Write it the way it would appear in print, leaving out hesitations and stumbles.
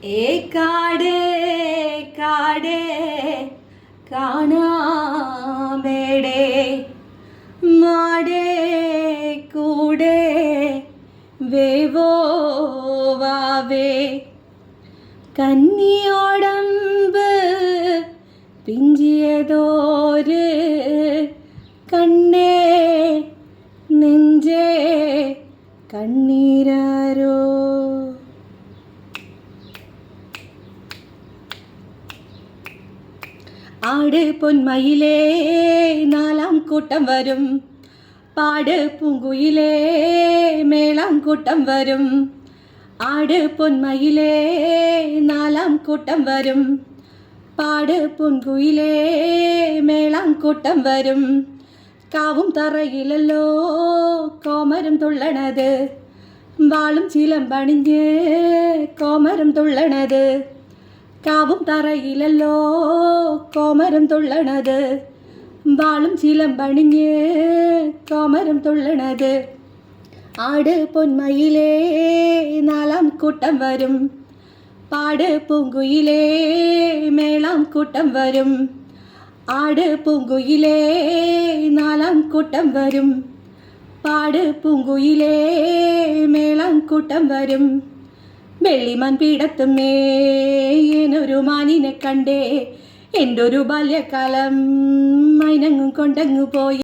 ഏ കാടേ കാടേ കാണാമേടേ മാടേ കൂടേ വേവോവാവേ കന്നിയോടമ്പ് പിഞ്ചിയതോര് കണ്ണേ നെഞ്ചേ കണ്ണീരാരോ. ആട് പൊന്മയിലേ നാലാം കൂട്ടം വരും, പാട് പൂങ്കുയിലേ മേളാം കൂട്ടം വരും. ആട് പൊന്മയിലേ നാലാം കൂട്ടം വരും, പാട് പൂങ്കുയിലേ മേളാം കൂട്ടം വരും. കാവും തറയിലല്ലോ കോമരം തുള്ളണത്, വാളും ചിലമ്പണിഞ്ഞ് കോമരം തുള്ളണത്. കാവും തറയിലല്ലോ കോമരം തുള്ളണത്, വാളും ചിലമ്പണിഞ്ഞ് കോമരം തുള്ളണത്. ആട് പൊന്മയിലേ നാലാം കൂട്ടം വരും, പാട് പൂങ്കുയിലേ മേളാം കൂട്ടം വരും. ആട് പൂങ്കുയിലേ നാലാം കൂട്ടം വരും, പാട് പൂങ്കുയിലേ മേളാം കൂട്ടം വരും. വെള്ളിമാൻ പീഠത്തുമേനൊരു മാനിനെ കണ്ടേ, എൻ്റെ ഒരു ബാല്യകാലം മൈനങ്ങും കൊണ്ടങ്ങു പോയി.